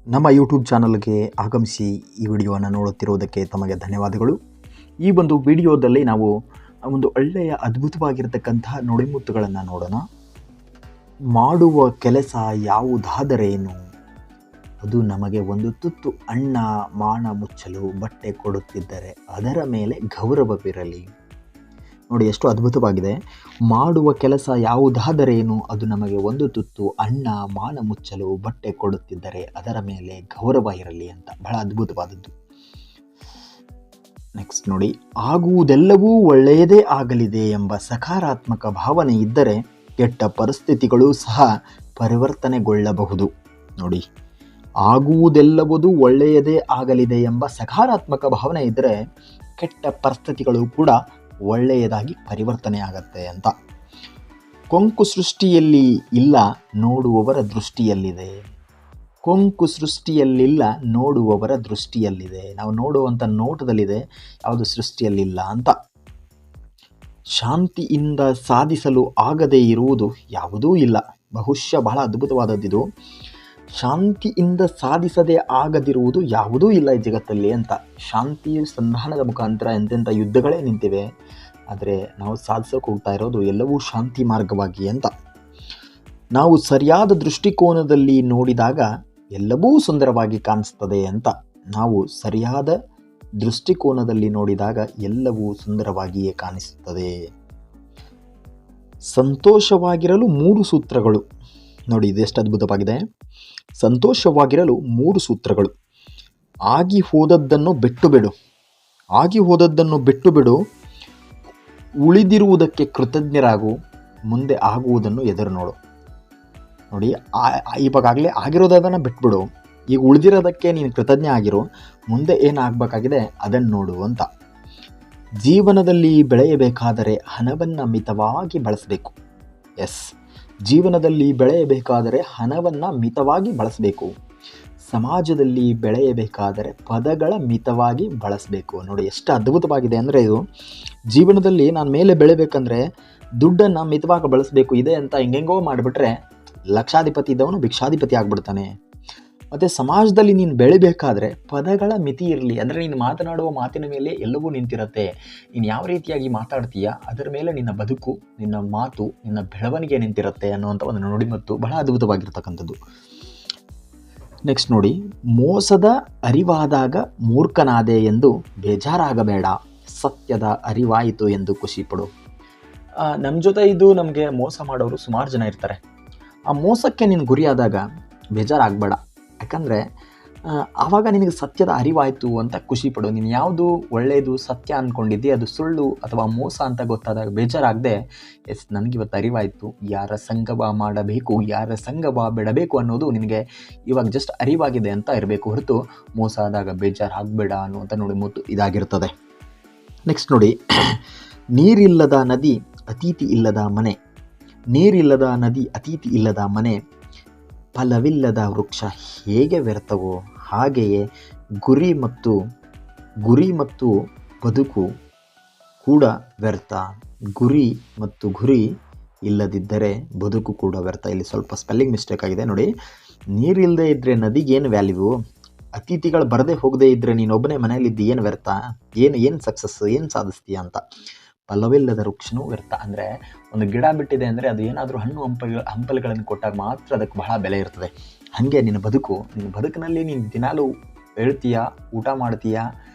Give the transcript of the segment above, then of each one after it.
ನಮ್ಮ ಯೂಟ್ಯೂಬ್ ಚಾನಲ್ಗೆ ಆಗಮಿಸಿ ಈ ವಿಡಿಯೋವನ್ನು ನೋಡುತ್ತಿರುವುದಕ್ಕೆ ತಮಗೆ ಧನ್ಯವಾದಗಳು. ಈ ಒಂದು ವಿಡಿಯೋದಲ್ಲಿ ನಾವು ಒಂದು ಒಳ್ಳೆಯ ಅದ್ಭುತವಾಗಿರತಕ್ಕಂತಹ ನುಡಿಮುತ್ತುಗಳನ್ನು ನೋಡೋಣ. ಮಾಡುವ ಕೆಲಸ ಯಾವುದಾದರೇನು, ಅದು ನಮಗೆ ಒಂದು ತುತ್ತು ಅನ್ನ ಮಾನ ಮುಚ್ಚಲು ಬಟ್ಟೆ ಕೊಡುತ್ತಿದ್ದರೆ ಅದರ ಮೇಲೆ ಗೌರವವಿರಲಿ. ನೋಡಿ ಎಷ್ಟು ಅದ್ಭುತವಾಗಿದೆ. ಮಾಡುವ ಕೆಲಸ ಯಾವುದಾದರೇನು, ಅದು ನಮಗೆ ಒಂದು ತುತ್ತು ಅನ್ನ ಮಾನ ಮುಚ್ಚಲು ಬಟ್ಟೆ ಕೊಡುತ್ತಿದ್ದರೆ ಅದರ ಮೇಲೆ ಗೌರವ ಇರಲಿ ಅಂತ. ಬಹಳ ಅದ್ಭುತವಾದದ್ದು. ನೆಕ್ಸ್ಟ್ ನೋಡಿ, ಆಗುವುದೆಲ್ಲವೂ ಒಳ್ಳೆಯದೇ ಆಗಲಿದೆ ಎಂಬ ಸಕಾರಾತ್ಮಕ ಭಾವನೆ ಇದ್ದರೆ ಕೆಟ್ಟ ಪರಿಸ್ಥಿತಿಗಳು ಸಹ ಪರಿವರ್ತನೆಗೊಳ್ಳಬಹುದು. ನೋಡಿ, ಆಗುವುದೆಲ್ಲವೂ ಒಳ್ಳೆಯದೇ ಆಗಲಿದೆ ಎಂಬ ಸಕಾರಾತ್ಮಕ ಭಾವನೆ ಇದ್ದರೆ ಕೆಟ್ಟ ಪರಿಸ್ಥಿತಿಗಳು ಕೂಡ ಒಳ್ಳೆಯದಾಗಿ ಪರಿವರ್ತನೆ ಆಗತ್ತೆ ಅಂತ. ಕೊಂಕು ಸೃಷ್ಟಿಯಲ್ಲಿ ಇಲ್ಲ, ನೋಡುವವರ ದೃಷ್ಟಿಯಲ್ಲಿದೆ. ಕೊಂಕು ಸೃಷ್ಟಿಯಲ್ಲಿಲ್ಲ, ನೋಡುವವರ ದೃಷ್ಟಿಯಲ್ಲಿದೆ. ನಾವು ನೋಡುವಂಥ ನೋಟದಲ್ಲಿದೆ, ಯಾವುದು ಸೃಷ್ಟಿಯಲ್ಲಿಲ್ಲ ಅಂತ. ಶಾಂತಿಯಿಂದ ಸಾಧಿಸಲು ಆಗದೇ ಇರುವುದು ಯಾವುದೂ ಇಲ್ಲ. ಬಹುಶಃ ಬಹಳ ಅದ್ಭುತವಾದದ್ದಿದು. ಶಾಂತಿಯಿಂದ ಸಾಧಿಸದೇ ಆಗದಿರುವುದು ಯಾವುದೂ ಇಲ್ಲ ಈ ಜಗತ್ತಲ್ಲಿ ಅಂತ. ಶಾಂತಿಯು ಸಂಧಾನದ ಮುಖಾಂತರ ಎಂತೆಂಥ ಯುದ್ಧಗಳೇ ನಿಂತಿವೆ, ಆದರೆ ನಾವು ಸಾಧಿಸೋಕೆ ಹೋಗ್ತಾ ಇರೋದು ಎಲ್ಲವೂ ಶಾಂತಿ ಮಾರ್ಗವಾಗಿ ಅಂತ. ನಾವು ಸರಿಯಾದ ದೃಷ್ಟಿಕೋನದಲ್ಲಿ ನೋಡಿದಾಗ ಎಲ್ಲವೂ ಸುಂದರವಾಗಿ ಕಾಣಿಸ್ತದೆ ಅಂತ. ನಾವು ಸರಿಯಾದ ದೃಷ್ಟಿಕೋನದಲ್ಲಿ ನೋಡಿದಾಗ ಎಲ್ಲವೂ ಸುಂದರವಾಗಿಯೇ ಕಾಣಿಸುತ್ತದೆ. ಸಂತೋಷವಾಗಿರಲು 3 ಸೂತ್ರಗಳು. ನೋಡಿ, ಇದೆಷ್ಟು ಅದ್ಭುತವಾಗಿದೆ. ಸಂತೋಷವಾಗಿರಲು 3 ಸೂತ್ರಗಳು. ಆಗಿ ಹೋದದ್ದನ್ನು ಬಿಟ್ಟು ಬಿಡು. ಆಗಿ ಹೋದದ್ದನ್ನು ಬಿಟ್ಟು ಬಿಡು. ಉಳಿದಿರುವುದಕ್ಕೆ ಕೃತಜ್ಞರಾಗು. ಮುಂದೆ ಆಗುವುದನ್ನು ಎದುರು ನೋಡು. ನೋಡಿ, ಇವಾಗಲೇ ಆಗಿರೋದನ್ನು ಬಿಟ್ಬಿಡು. ಈಗ ಉಳಿದಿರೋದಕ್ಕೆ ನೀನು ಕೃತಜ್ಞ ಆಗಿರು. ಮುಂದೆ ಏನಾಗಬೇಕಾಗಿದೆ ಅದನ್ನು ನೋಡು ಅಂತ. ಜೀವನದಲ್ಲಿ ಬೆಳೆಯಬೇಕಾದರೆ ಹಣವನ್ನು ಮಿತವಾಗಿ ಬಳಸಬೇಕು. ಜೀವನದಲ್ಲಿ ಬೆಳೆಯಬೇಕಾದರೆ ಹಣವನ್ನು ಮಿತವಾಗಿ ಬಳಸಬೇಕು. ಸಮಾಜದಲ್ಲಿ ಬೆಳೆಯಬೇಕಾದರೆ ಪದಗಳ ಮಿತವಾಗಿ ಬಳಸಬೇಕು. ನೋಡಿ ಎಷ್ಟು ಅದ್ಭುತವಾಗಿದೆ ಅಂದರೆ ಇದು. ಜೀವನದಲ್ಲಿ ನಾನು ಮೇಲೆ ಬೆಳೆಬೇಕಂದ್ರೆ ದುಡ್ಡನ್ನು ಮಿತವಾಗಿ ಬಳಸಬೇಕು ಇದೆ ಅಂತ ಹೆಂಗೆಂಗೋ ಮಾಡಿಬಿಟ್ರೆ ಲಕ್ಷಾಧಿಪತಿ ಇದ್ದವನು ಭಿಕ್ಷಾಧಿಪತಿ ಆಗ್ಬಿಡ್ತಾನೆ. ಮತ್ತು ಸಮಾಜದಲ್ಲಿ ನೀನು ಬೆಳಿಬೇಕಾದ್ರೆ ಪದಗಳ ಮಿತಿ ಇರಲಿ. ಅಂದರೆ ನೀನು ಮಾತನಾಡುವ ಮಾತಿನ ಮೇಲೆ ಎಲ್ಲವೂ ನಿಂತಿರುತ್ತೆ. ನೀನು ಯಾವ ರೀತಿಯಾಗಿ ಮಾತಾಡ್ತೀಯ ಅದರ ಮೇಲೆ ನಿನ್ನ ಬದುಕು, ನಿನ್ನ ಮಾತು, ನಿನ್ನ ಬೆಳವಣಿಗೆ ನಿಂತಿರುತ್ತೆ ಅನ್ನುವಂಥ ಒಂದು ನುಡಿಮತ್ತು ಬಹಳ ಅದ್ಭುತವಾಗಿರ್ತಕ್ಕಂಥದ್ದು. ನೆಕ್ಸ್ಟ್ ನೋಡಿ, ಮೋಸದ ಅರಿವಾದಾಗ ಮೂರ್ಖನಾದೆ ಎಂದು ಬೇಜಾರಾಗಬೇಡ. ಸತ್ಯದ ಅರಿವಾಯಿತು ಎಂದು ಖುಷಿಪಡು. ನಮ್ಮ ಜೊತೆ ಇದು ನಮಗೆ ಮೋಸ ಮಾಡೋರು ಸುಮಾರು ಜನ ಇರ್ತಾರೆ. ಆ ಮೋಸಕ್ಕೆ ನೀನು ಗುರಿಯಾದಾಗ ಬೇಜಾರಾಗಬೇಡ. ಯಾಕಂದರೆ ಆವಾಗ ನಿನಗೆ ಸತ್ಯದ ಅರಿವಾಯಿತು ಅಂತ ಖುಷಿಪಡು. ನೀನು ಯಾವುದು ಒಳ್ಳೆಯದು ಸತ್ಯ ಅಂದ್ಕೊಂಡಿದ್ದೆ ಅದು ಸುಳ್ಳು ಅಥವಾ ಮೋಸ ಅಂತ ಗೊತ್ತಾದಾಗ ಬೇಜಾರಾಗದೆ, ನನಗಿವತ್ತು ಅರಿವಾಯಿತು, ಯಾರ ಸಂಗವ ಮಾಡಬೇಕು ಯಾರ ಸಂಗವ ಬಿಡಬೇಕು ಅನ್ನೋದು ನಿನಗೆ ಇವಾಗ ಜಸ್ಟ್ ಅರಿವಾಗಿದೆ ಅಂತ ಇರಬೇಕು ಹೊರತು ಮೋಸ ಆದಾಗ ಬೇಜಾರಾಗಬೇಡ ಅನ್ನುವಂಥ ನುಡಿಮುತ್ತು ಇದಾಗಿರ್ತದೆ. ನೆಕ್ಸ್ಟ್ ನೋಡಿ, ನೀರಿಲ್ಲದ ನದಿ ಅತಿಥಿ ಇಲ್ಲದ ಮನೆ. ನೀರಿಲ್ಲದ ನದಿ ಅತಿಥಿ ಇಲ್ಲದ ಮನೆ. ಫಲವಿಲ್ಲದ ವೃಕ್ಷ ಹೇಗೆ ವ್ಯರ್ಥವೋ ಹಾಗೆಯೇ ಗುರಿ ಮತ್ತು ಬದುಕು ಕೂಡ ವ್ಯರ್ಥ. ಗುರಿ ಇಲ್ಲದಿದ್ದರೆ ಬದುಕು ಕೂಡ ವ್ಯರ್ಥ. ಇಲ್ಲಿ ಸ್ವಲ್ಪ ಸ್ಪೆಲ್ಲಿಂಗ್ ಮಿಸ್ಟೇಕ್ ಆಗಿದೆ ನೋಡಿ. ನೀರಿಲ್ಲದೆ ಇದ್ದರೆ ನದಿಗೇನು ವ್ಯಾಲ್ಯೂ? ಅತಿಥಿಗಳು ಬರದೇ ಹೋಗದೇ ಇದ್ದರೆ ನೀನೊಬ್ಬನೇ ಮನೆಯಲ್ಲಿದ್ದು ಏನು ವ್ಯರ್ಥ? ಏನು ಸಕ್ಸಸ್, ಏನು ಸಾಧಿಸ್ತೀಯ ಅಂತ. ಫಲವಿಲ್ಲದ ವೃಕ್ಷನೂ ವ್ಯರ್ಥ. ಅಂದರೆ ಒಂದು ಗಿಡ ಬಿಟ್ಟಿದೆ ಅಂದರೆ ಅದು ಏನಾದರೂ ಹಣ್ಣು ಹಂಪಲುಗಳನ್ನು ಕೊಟ್ಟಾಗ ಮಾತ್ರ ಅದಕ್ಕೆ ಬಹಳ ಬೆಲೆ ಇರ್ತದೆ. ಹಾಗೆ ನಿನ್ನ ಬದುಕಿನಲ್ಲಿ ನೀನು ದಿನಾಲೂ ಹೇಳ್ತೀಯ, ಊಟ ಮಾಡ್ತೀಯ,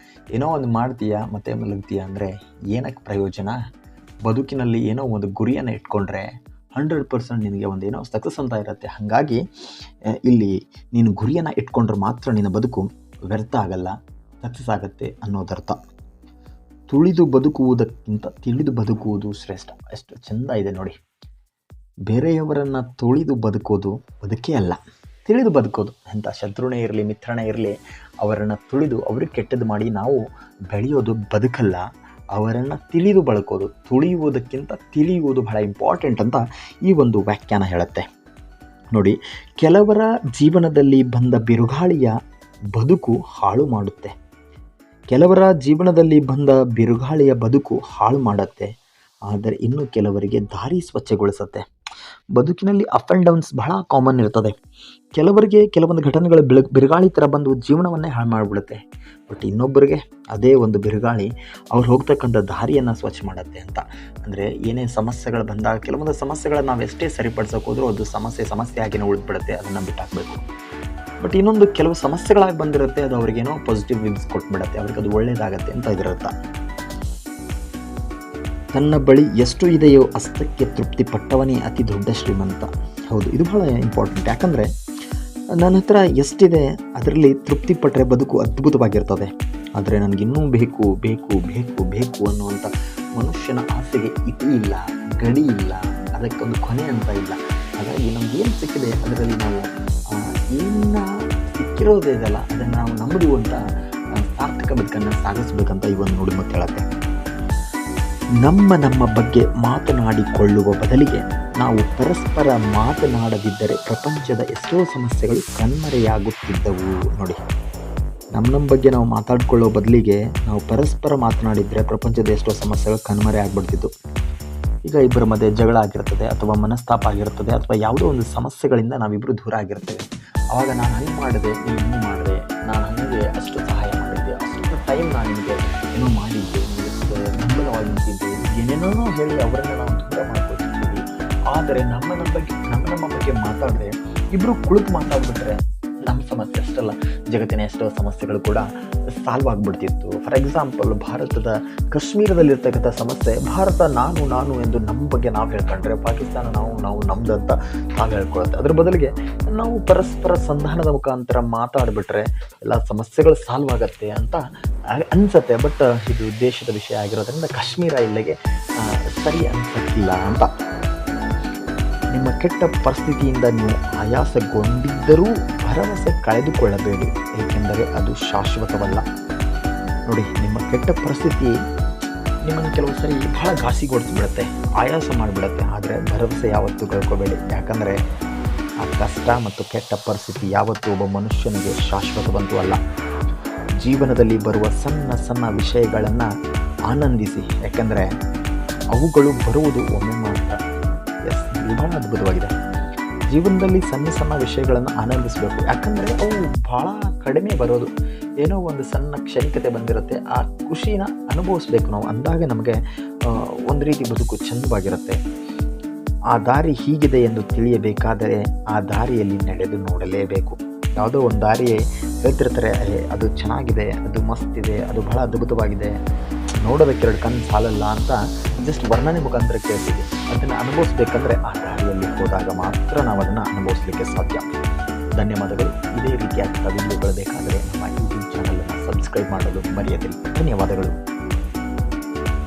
ಏನೋ ಒಂದು ಮಾಡ್ತೀಯ, ಮತ್ತೆ ಮಲಗ್ತೀಯ ಅಂದರೆ ಏನಕ್ಕೆ ಪ್ರಯೋಜನ? ಬದುಕಿನಲ್ಲಿ ಏನೋ ಒಂದು ಗುರಿಯನ್ನು ಇಟ್ಕೊಂಡ್ರೆ 100% ನಿನಗೆ ಒಂದು ಏನೋ ಸಕ್ಸಸ್ ಅಂತ ಇರುತ್ತೆ. ಹಾಗಾಗಿ ಇಲ್ಲಿ ನೀನು ಗುರಿಯನ್ನು ಇಟ್ಕೊಂಡ್ರೆ ಮಾತ್ರ ನಿನ್ನ ಬದುಕು ವ್ಯರ್ಥ ಆಗಲ್ಲ, ಸಕ್ಸಸ್ ಆಗುತ್ತೆ ಅನ್ನೋದರ್ಥ. ತುಳಿದು ಬದುಕುವುದಕ್ಕಿಂತ ತಿಳಿದು ಬದುಕುವುದು ಶ್ರೇಷ್ಠ. ಎಷ್ಟು ಚೆಂದ ಇದೆ ನೋಡಿ. ಬೇರೆಯವರನ್ನು ತುಳಿದು ಬದುಕೋದು ಬದುಕೇ ಅಲ್ಲ, ತಿಳಿದು ಬದುಕೋದು. ಎಂಥ ಶತ್ರುನೇ ಇರಲಿ ಮಿತ್ರನೇ ಇರಲಿ, ಅವರನ್ನು ತುಳಿದು ಅವ್ರಿಗೆ ಕೆಟ್ಟದ್ದು ಮಾಡಿ ನಾವು ಬೆಳೆಯೋದು ಬದುಕಲ್ಲ. ಅವರನ್ನು ತಿಳಿದು ಬದುಕೋದು, ತುಳಿಯುವುದಕ್ಕಿಂತ ತಿಳಿಯುವುದು ಬಹಳ ಇಂಪಾರ್ಟೆಂಟ್ ಅಂತ ಈ ಒಂದು ವ್ಯಾಖ್ಯಾನ ಹೇಳುತ್ತೆ. ನೋಡಿ, ಕೆಲವರ ಜೀವನದಲ್ಲಿ ಬಂದ ಬಿರುಗಾಳಿಯ ಬದುಕು ಹಾಳು ಮಾಡುತ್ತೆ. ಕೆಲವರ ಜೀವನದಲ್ಲಿ ಬಂದ ಬಿರುಗಾಳಿಯ ಬದುಕು ಹಾಳು ಮಾಡುತ್ತೆ, ಆದರೆ ಇನ್ನು ಕೆಲವರಿಗೆ ದಾರಿ ಸ್ವಚ್ಛಗೊಳಿಸುತ್ತೆ. ಬದುಕಿನಲ್ಲಿ ಅಪ್ ಆ್ಯಂಡ್ ಡೌನ್ಸ್ ಬಹಳ ಕಾಮನ್ ಇರ್ತದೆ. ಕೆಲವರಿಗೆ ಕೆಲವೊಂದು ಘಟನೆಗಳು ಬಿರುಗಾಳಿ ಥರ ಬಂದು ಜೀವನವನ್ನೇ ಹಾಳು ಮಾಡಿಬಿಡುತ್ತೆ. ಬಟ್ ಇನ್ನೊಬ್ಬರಿಗೆ ಅದೇ ಒಂದು ಬಿರುಗಾಳಿ ಅವ್ರು ಹೋಗ್ತಕ್ಕಂಥ ದಾರಿಯನ್ನು ಸ್ವಚ್ಛ ಮಾಡುತ್ತೆ ಅಂತ. ಅಂದರೆ ಏನೇ ಸಮಸ್ಯೆಗಳು ಬಂದಾಗ ಕೆಲವೊಂದು ಸಮಸ್ಯೆಗಳನ್ನ ನಾವು ಎಷ್ಟೇ ಸರಿಪಡಿಸೋಕೆ ಹೋದರೂ ಅದು ಸಮಸ್ಯೆ ಆಗಿನೇ ಉಳಿದ್ಬಿಡುತ್ತೆ, ಅದನ್ನು ಬಿಟ್ಟಾಕಬೇಕು. ಬಟ್ ಇನ್ನೊಂದು ಕೆಲವು ಸಮಸ್ಯೆಗಳಾಗಿ ಬಂದಿರುತ್ತೆ, ಅದು ಅವ್ರಿಗೇನೋ ಪಾಸಿಟಿವ್ ವಿಬ್ಸ್ ಕೊಟ್ಬಿಡುತ್ತೆ, ಅವ್ರಿಗೆ ಅದು ಒಳ್ಳೇದಾಗತ್ತೆ ಅಂತ ಇದರರ್ಥ. ತನ್ನ ಬಳಿ ಎಷ್ಟು ಇದೆಯೋ ಅಷ್ಟಕ್ಕೆ ತೃಪ್ತಿ ಪಟ್ಟವನೇ ಅತಿ ದೊಡ್ಡ ಶ್ರೀಮಂತ. ಹೌದು, ಇದು ಬಹಳ ಇಂಪಾರ್ಟೆಂಟ್. ಯಾಕಂದರೆ ನನ್ನ ಹತ್ರ ಎಷ್ಟಿದೆ ಅದರಲ್ಲಿ ತೃಪ್ತಿ ಪಟ್ಟರೆ ಬದುಕು ಅದ್ಭುತವಾಗಿರ್ತದೆ. ಆದರೆ ನನಗಿನ್ನೂ ಬೇಕು ಬೇಕು ಬೇಕು ಬೇಕು ಅನ್ನುವಂಥ ಮನುಷ್ಯನ ಆಸೆಗೆ ಇತಿ ಇಲ್ಲ, ಗಡಿ ಇಲ್ಲ, ಅದಕ್ಕೊಂದು ಕೊನೆ ಅಂತ ಇಲ್ಲ. ಹಾಗಾಗಿ ನಮಗೇನು ಸಿಕ್ಕಿದೆ ಅದರಲ್ಲಿ ನಾವು ಏನು ಸಿಕ್ಕಿರೋದೇ ಇದಲ್ಲ, ಅದನ್ನು ನಾವು ನಂಬಿದೀವಿ ಅಂತ ಸಾರ್ಥಕ ಬದುಕನ್ನು ಸಾಗಿಸ್ಬೇಕಂತ ಈ ಒಂದು ನುಡಿಮುತ್ತು ಹೇಳುತ್ತೆ. ನಮ್ಮ ಬಗ್ಗೆ ಮಾತನಾಡಿಕೊಳ್ಳುವ ಬದಲಿಗೆ ನಾವು ಪರಸ್ಪರ ಮಾತನಾಡದಿದ್ದರೆ ಪ್ರಪಂಚದ ಎಷ್ಟೋ ಸಮಸ್ಯೆಗಳು ಕಣ್ಮರೆಯಾಗುತ್ತಿದ್ದವು. ನೋಡಿ, ನಮ್ಮ ಬಗ್ಗೆ ನಾವು ಮಾತಾಡಿಕೊಳ್ಳೋ ಬದಲಿಗೆ ನಾವು ಪರಸ್ಪರ ಮಾತನಾಡಿದರೆ ಪ್ರಪಂಚದ ಎಷ್ಟೋ ಸಮಸ್ಯೆಗಳು ಕಣ್ಮರೆ ಆಗ್ಬಿಡ್ತಿತ್ತು. ಈಗ ಇಬ್ಬರ ಮಧ್ಯೆ ಜಗಳ ಆಗಿರ್ತದೆ, ಅಥವಾ ಮನಸ್ತಾಪ ಆಗಿರ್ತದೆ, ಅಥವಾ ಯಾವುದೋ ಒಂದು ಸಮಸ್ಯೆಗಳಿಂದ ನಾವಿಬ್ಬರು ದೂರ ಆಗಿರ್ತೇವೆ. ಆವಾಗ ನಾನು ಹಂಗೆ ಮಾಡಿದೆ, ನೀನು ಹಿಂಗೆ ಮಾಡಿದೆ, ನಾನು ಹಂಗೆ ಅಷ್ಟು ಸಹಾಯ ಮಾಡಿದ್ದೆ, ಅಷ್ಟು ಟೈಮ್ ನಾನು ನಿಮಗೆ ಏನೋ ಮಾಡಿದ್ದೆ, ಬೆಂಬಲವಾಗಿ ನಿಂತಿದ್ದೆ, ಏನೇನೋ ಹೇಳಿ ಅವರನ್ನು ನಾವು ದೂರ ಮಾಡ್ಕೊಳ್ತಿದ್ದೀವಿ. ಆದರೆ ನಮ್ಮ ಬಗ್ಗೆ ಮಾತಾಡಿದ್ರೆ ಇಬ್ಬರು ಕುಳಿತು ಮಾತಾಡ್ಬಿಟ್ರೆ ನಮ್ಮ ಸಮಸ್ಯೆ ಅಷ್ಟಲ್ಲ, ಜಗತ್ತಿನ ಎಷ್ಟೋ ಸಮಸ್ಯೆಗಳು ಕೂಡ ಸಾಲ್ವ್ ಆಗಿಬಿಡ್ತಿತ್ತು. ಫಾರ್ ಎಕ್ಸಾಂಪಲ್, ಭಾರತದ ಕಾಶ್ಮೀರದಲ್ಲಿರ್ತಕ್ಕಂಥ ಸಮಸ್ಯೆ ಭಾರತ ನಾನು ಎಂದು ನಮ್ಮ ಬಗ್ಗೆ ನಾವು ಹೇಳ್ಕೊಂಡ್ರೆ, ಪಾಕಿಸ್ತಾನ ನಾವು ನಮ್ದು ಅಂತ ನಾವು ಹೇಳ್ಕೊಳುತ್ತೆ. ಅದ್ರ ಬದಲಿಗೆ ನಾವು ಪರಸ್ಪರ ಸಂಧಾನದ ಮುಖಾಂತರ ಮಾತಾಡಿಬಿಟ್ರೆ ಎಲ್ಲ ಸಮಸ್ಯೆಗಳು ಸಾಲ್ವ್ ಆಗತ್ತೆ ಅಂತ ಅನಿಸುತ್ತೆ. ಬಟ್ ಇದು ದೇಶದ ವಿಷಯ ಆಗಿರೋದ್ರಿಂದ ಕಾಶ್ಮೀರ ಇಲ್ಲಿಗೆ ಸರಿ ಅನಿಸಕ್ಕಿಲ್ಲ ಅಂತ. ನಿಮ್ಮ ಕೆಟ್ಟ ಪರಿಸ್ಥಿತಿಯಿಂದ ನೀವು ಆಯಾಸಗೊಂಡಿದ್ದರೂ ಭರವಸೆ ಕಳೆದುಕೊಳ್ಳಬೇಡಿ, ಏಕೆಂದರೆ ಅದು ಶಾಶ್ವತವಲ್ಲ. ನೋಡಿ, ನಿಮ್ಮ ಕೆಟ್ಟ ಪರಿಸ್ಥಿತಿ ನಿಮ್ಮನ್ನು ಕೆಲವು ಸರಿ ಬಹಳ ಘಾಸಿಗೊಳಿಸ್ಬಿಡುತ್ತೆ, ಆಯಾಸ ಮಾಡಿಬಿಡುತ್ತೆ. ಆದರೆ ಭರವಸೆ ಯಾವತ್ತೂ ಕಳ್ಕೊಬೇಡಿ, ಯಾಕಂದರೆ ಆ ಕಷ್ಟ ಮತ್ತು ಕೆಟ್ಟ ಪರಿಸ್ಥಿತಿ ಯಾವತ್ತೂ ಒಬ್ಬ ಮನುಷ್ಯನಿಗೆ ಶಾಶ್ವತವಂತೂ ಅಲ್ಲ. ಜೀವನದಲ್ಲಿ ಬರುವ ಸಣ್ಣ ವಿಷಯಗಳನ್ನು ಆನಂದಿಸಿ, ಯಾಕಂದರೆ ಅವುಗಳು ಬರುವುದು ಒಮ್ಮೆ ಮಾತ್ರ. ಇದು ಬಹಳ ಅದ್ಭುತವಾಗಿದೆ. ಜೀವನದಲ್ಲಿ ಸಣ್ಣ ವಿಷಯಗಳನ್ನು ಆನಂದಿಸಬೇಕು, ಯಾಕಂದರೆ ಅವು ಭಾಳ ಕಡಿಮೆ ಬರೋದು. ಏನೋ ಒಂದು ಸಣ್ಣ ಕ್ಷಣಿಕತೆ ಬಂದಿರುತ್ತೆ, ಆ ಖುಷಿನ ಅನುಭವಿಸ್ಬೇಕು ನಾವು. ಅಂದಾಗ ನಮಗೆ ಒಂದು ರೀತಿ ಬದುಕು ಚಂದವಾಗಿರುತ್ತೆ. ಆ ದಾರಿ ಹೀಗಿದೆ ಎಂದು ತಿಳಿಯಬೇಕಾದರೆ ಆ ದಾರಿಯಲ್ಲಿ ನಡೆದು ನೋಡಲೇಬೇಕು. ಯಾವುದೋ ಒಂದು ದಾರಿ ಹೇಳ್ತಿರ್ತಾರೆ, ಅದು ಚೆನ್ನಾಗಿದೆ, ಅದು ಮಸ್ತಿದೆ, ಅದು ಬಹಳ ಅದ್ಭುತವಾಗಿದೆ, ನೋಡೋದಕ್ಕೆ 2 ಕಣ್ಣು ಸಾಲಲ್ಲ ಅಂತ ಜಸ್ಟ್ ವರ್ಣನೆ ಮುಖಾಂತರ ಕೇಳ್ತೀವಿ. ಅದನ್ನು ಅನುಭವಿಸ್ಬೇಕಂದ್ರೆ ಆ ದಾರಿಯಲ್ಲಿ ಹೋದಾಗ ಮಾತ್ರ ನಾವು ಅದನ್ನು ಅನುಭವಿಸ್ಲಿಕ್ಕೆ ಸಾಧ್ಯ. ಧನ್ಯವಾದಗಳು. ಇದೇ ರೀತಿಯಾದ ವಿಡಿಯೋಗಳು ಬೇಕಾದರೆ ನಮ್ಮ ಯೂಟ್ಯೂಬ್ ಚಾನಲನ್ನು ಸಬ್ಸ್ಕ್ರೈಬ್ ಮಾಡಲು ಮರೆಯದಿರಿ. ಧನ್ಯವಾದಗಳು.